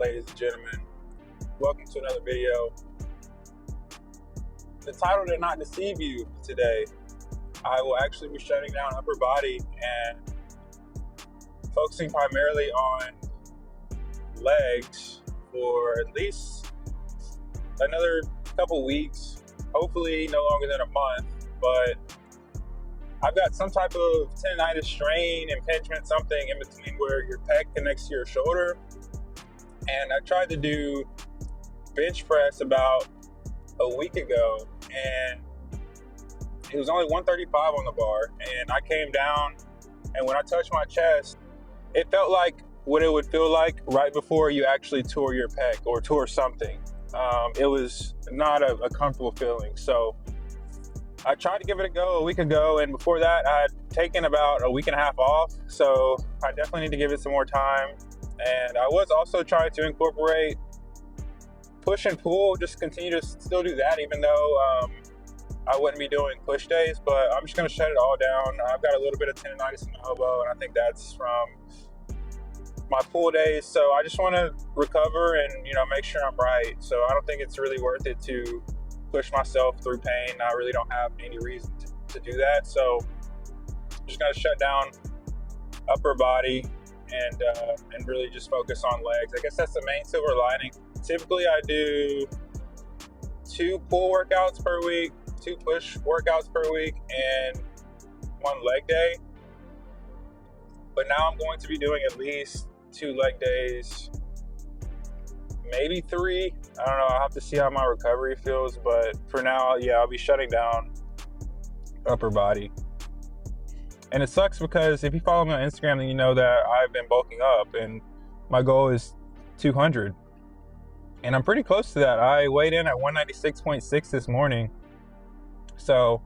ladies and gentlemen. Welcome to another video. The title did not deceive you today. I will actually be shutting down upper body and focusing primarily on legs for at least another couple weeks, hopefully no longer than a month, but I've got some type of tendonitis strain, impingement, something in between where your pec connects to your shoulder. And I tried to do bench press about a week ago, and it was only 135 on the bar. And I came down, and when I touched my chest, it felt like what it would feel like right before you actually tore your pec or tore something. It was not a comfortable feeling. So I tried to give it a go a week ago, and before that I had taken about a week and a half off, so I definitely need to give it some more time. And I was also trying to incorporate push and pull, just continue to still do that, even though I wouldn't be doing push days, but I'm just going to shut it all down. I've got a little bit of tendonitis in my elbow, and I think that's from my pull days, so I just want to recover and make sure I'm right. So I don't think it's really worth it to push myself through pain. I really don't have any reason to do that. So I'm just gonna shut down upper body and really just focus on legs. I guess that's the main silver lining. Typically I do 2 pull workouts per week, 2 push workouts per week, and 1 leg day. But now I'm going to be doing at least 2 leg days, maybe 3. I don't know. I'll have to see how my recovery feels. But for now, yeah, I'll be shutting down upper body. And it sucks because if you follow me on Instagram, then you know that I've been bulking up, and my goal is 200. And I'm pretty close to that. I weighed in at 196.6 this morning. So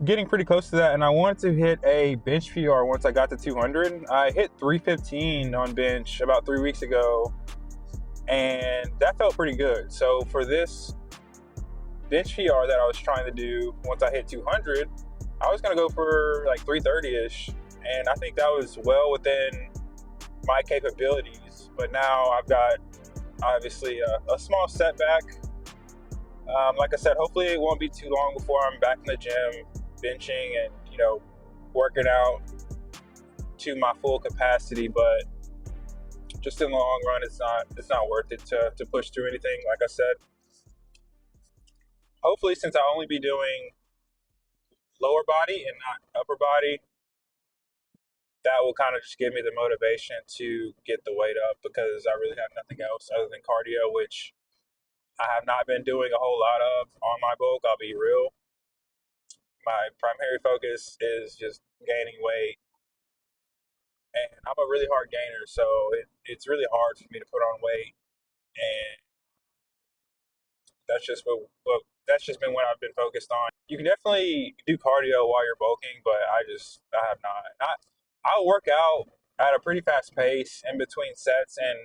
getting pretty close to that. And I wanted to hit a bench PR once I got to 200. I hit 315 on bench about 3 weeks ago, and that felt pretty good. So for this bench PR that I was trying to do, once I hit 200, I was going to go for like 330-ish, and I think that was well within my capabilities. But now I've got obviously a small setback. Like I said, hopefully it won't be too long before I'm back in the gym benching and working out to my full capacity. But just in the long run, it's not worth it to push through anything. Like I said, hopefully, since I'll only be doing lower body and not upper body, that will kind of just give me the motivation to get the weight up, because I really have nothing else other than cardio, which I have not been doing a whole lot of on my bulk. I'll be real. My primary focus is just gaining weight, and I'm a really hard gainer, so it's really hard for me to put on weight. And that's just been what I've been focused on. You can definitely do cardio while you're bulking, but I have not. I'll work out at a pretty fast pace in between sets and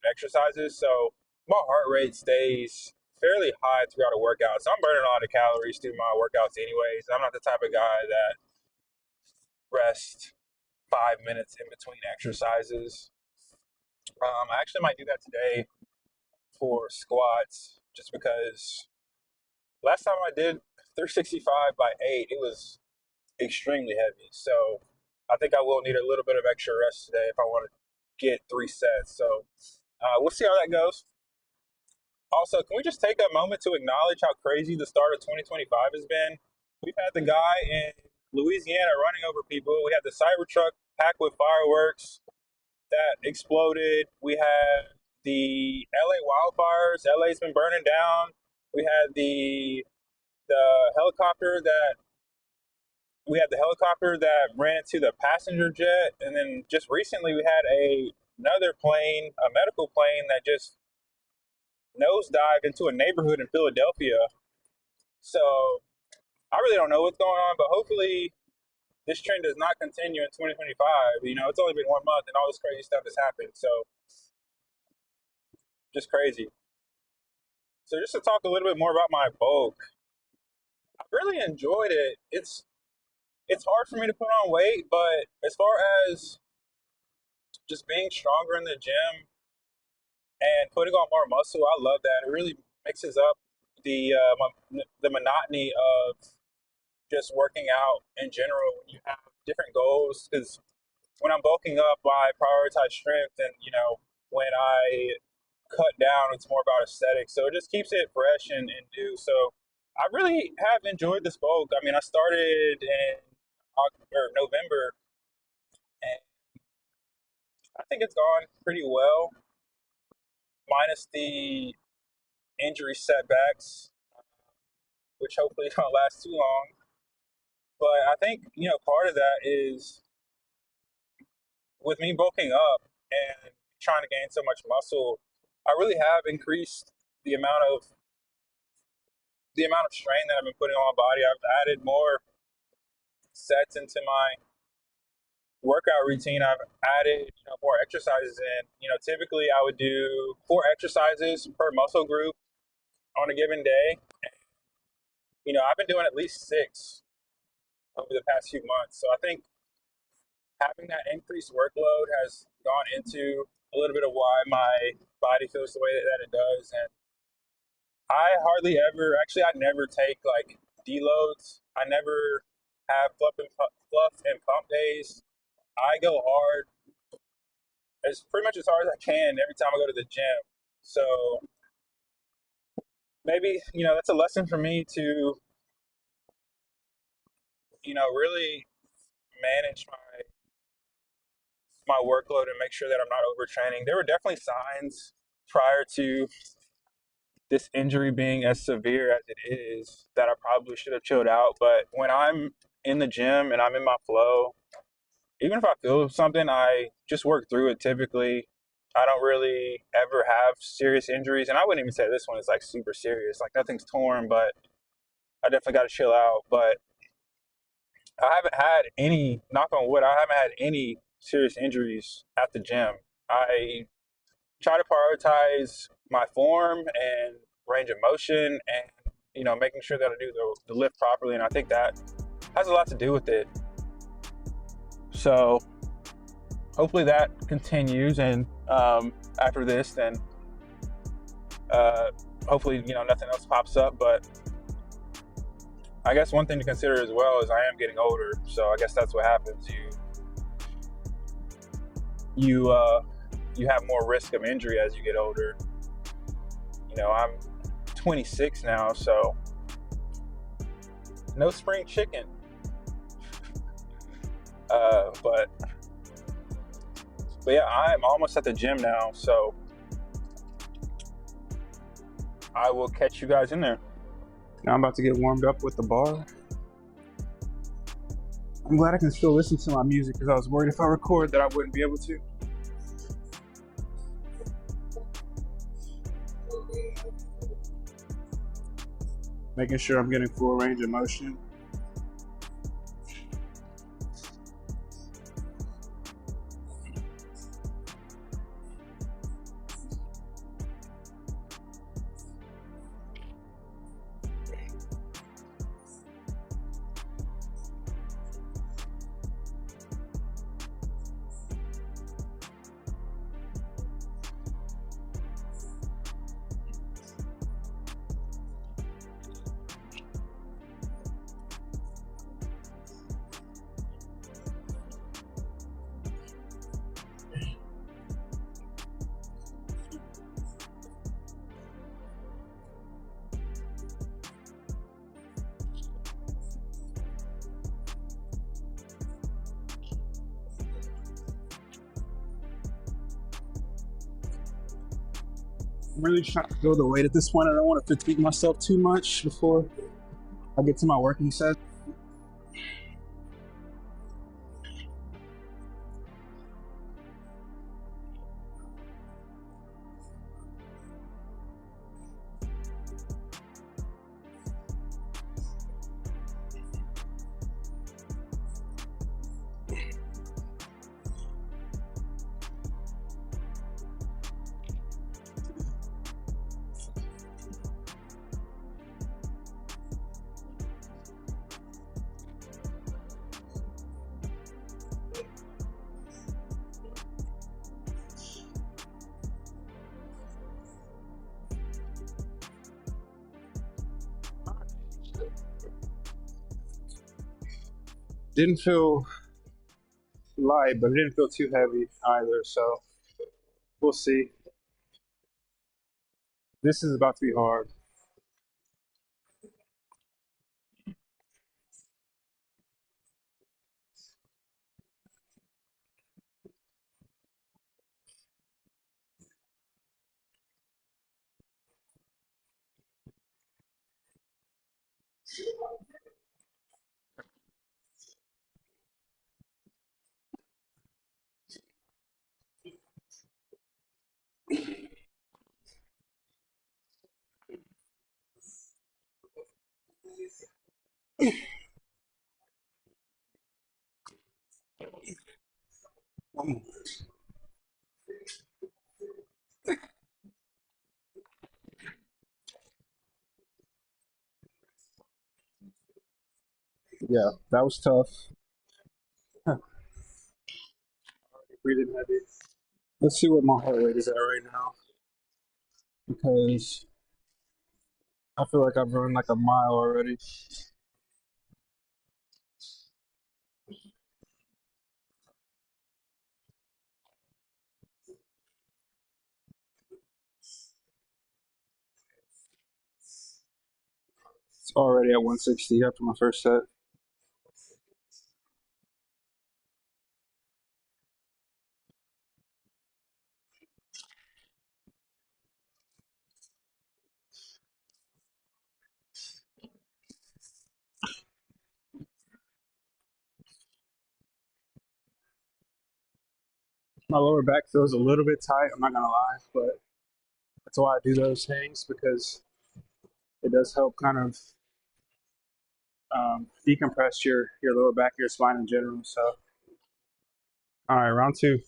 exercises, so my heart rate stays fairly high throughout a workout. So I'm burning a lot of calories through my workouts anyways. I'm not the type of guy that rests 5 minutes in between exercises. I actually might do that today for squats, just because last time I did 365 by 8, it was extremely heavy. So I think I will need a little bit of extra rest today if I want to get 3 sets. So we'll see how that goes. Also, can we just take a moment to acknowledge how crazy the start of 2025 has been? We've had the guy in Louisiana running over people. We had the Cybertruck packed with fireworks that exploded. We had the LA wildfires. LA's been burning down. We had the helicopter that ran into the passenger jet, and then just recently we had another plane, a medical plane, that just nosedived into a neighborhood in Philadelphia. So I really don't know what's going on, but hopefully this trend does not continue in 2025. It's only been 1 month and all this crazy stuff has happened. So just crazy. So just to talk a little bit more about my bulk, I really enjoyed it. It's hard for me to put on weight, but as far as just being stronger in the gym, and putting on more muscle. I love that. It really mixes up the monotony of just working out in general when you have different goals. Because when I'm bulking up, I prioritize strength, and when I cut down, it's more about aesthetics. So it just keeps it fresh and new. So I really have enjoyed this bulk. I mean, I started in November, and I think it's gone pretty well, minus the injury setbacks, which hopefully don't last too long. But I think part of that is with me bulking up and trying to gain so much muscle. I really have increased the amount of strain that I've been putting on my body. I've added more sets into my workout routine. I've added more exercises in. Typically I would do 4 exercises per muscle group on a given day. I've been doing at least 6 over the past few months. So I think having that increased workload has gone into a little bit of why my body feels the way that it does. And I hardly ever, actually, I never take like deloads. I never have fluff and pump days. I go hard, as pretty much as hard as I can every time I go to the gym. So maybe that's a lesson for me to really manage my workload and make sure that I'm not overtraining. There were definitely signs prior to this injury being as severe as it is that I probably should have chilled out. But when I'm in the gym and I'm in my flow, even if I feel something, I just work through it typically. I don't really ever have serious injuries. And I wouldn't even say this one is like super serious. Like nothing's torn, but I definitely got to chill out. But I haven't had any, knock on wood, I haven't had any serious injuries at the gym. I try to prioritize my form and range of motion and making sure that I do the lift properly, and I think that has a lot to do with it. So hopefully that continues, and after this then hopefully nothing else pops up. But I guess one thing to consider as well is I am getting older, so I guess that's what happens. You have more risk of injury as you get older. I'm 26 now, so no spring chicken. But yeah, I'm almost at the gym now, so I will catch you guys in there. Now I'm about to get warmed up with the bar. I'm glad I can still listen to my music because I was worried if I record that I wouldn't be able to. Making sure I'm getting full range of motion. I'm really trying to build the weight at this point. I don't want to fatigue myself too much before I get to my working set. Didn't feel light, but it didn't feel too heavy either. So we'll see. This is about to be hard. Yeah, that was tough. Breathing heavy. Let's see what my heart rate is at right now because I feel like I've run like a mile already. It's already at 160 after my first set. My lower back feels a little bit tight, I'm not gonna lie, but that's why I do those things because it does help kind of decompress your lower back, your spine in general. So, all right, round two.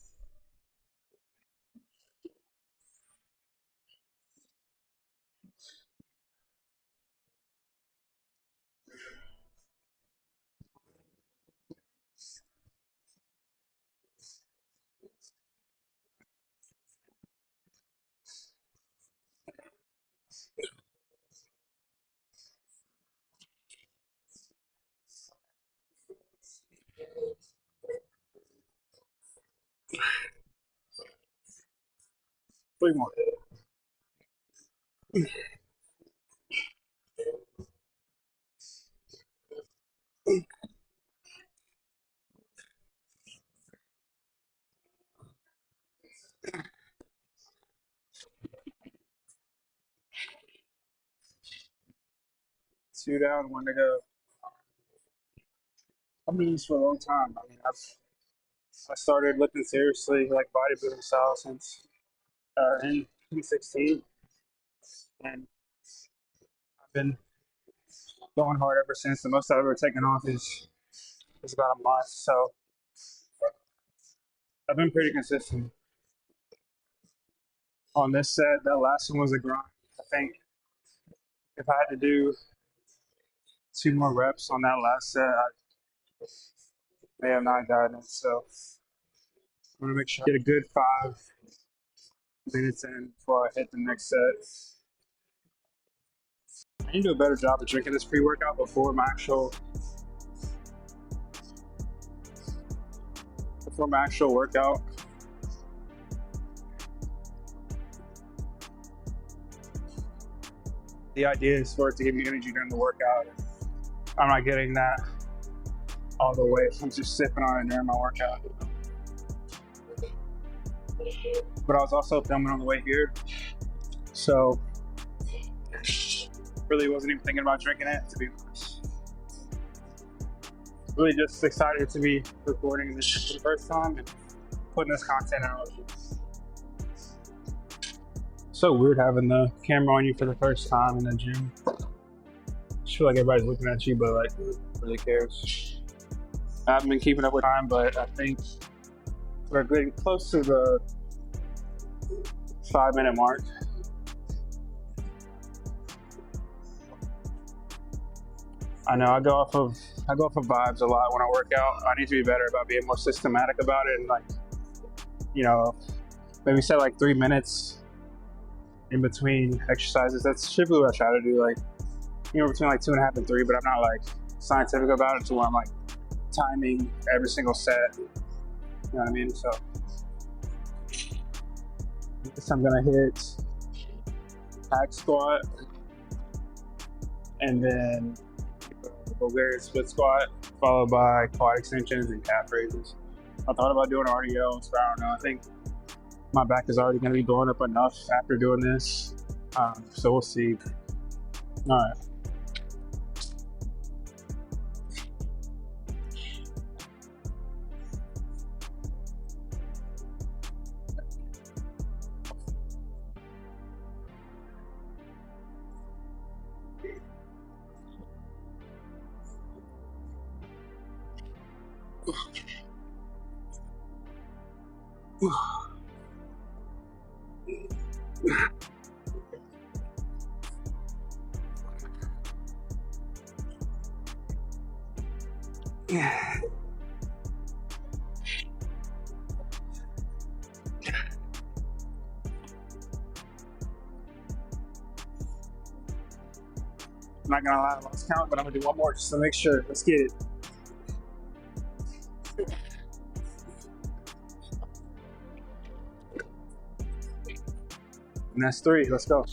Three more. 2 down, 1 to go. I've been doing this for a long time. I mean, I started looking seriously like bodybuilding style since in 2016, and I've been going hard ever since. The most I've ever taken off is about a month. So I've been pretty consistent on this set. That last one was a grind. I think if I had to do 2 more reps on that last set, I may have not gotten it. So I'm gonna make sure I get a good 5 minutes in before I hit the next set. I need to do a better job of drinking this pre-workout before my actual workout. The idea is for it to give me energy during the workout. I'm not getting that all the way. I'm just sipping on it during my workout. But I was also filming on the way here, so really wasn't even thinking about drinking it, to be honest. Really just excited to be recording this for the first time and putting this content out. So weird having the camera on you for the first time in the gym. I just feel like everybody's looking at you, but like, who really cares? I haven't been keeping up with time, but I think we're getting close to the 5 minute mark. I know I go off of vibes a lot when I work out. I need to be better about being more systematic about it and like, maybe set like 3 minutes in between exercises. That's typically what I try to do, like, between like 2.5 and 3, but I'm not like scientific about it to where I'm like timing every single set. You know what I mean? So next I'm gonna hit hack squat and then Bulgarian split squat, followed by quad extensions and calf raises. I thought about doing RDLs, but I don't know. I think my back is already gonna be blowing up enough after doing this. So we'll see. All right. I'm not gonna lie, I lost count, but I'm gonna do one more just to make sure. Let's get it. And that's 3. Let's go.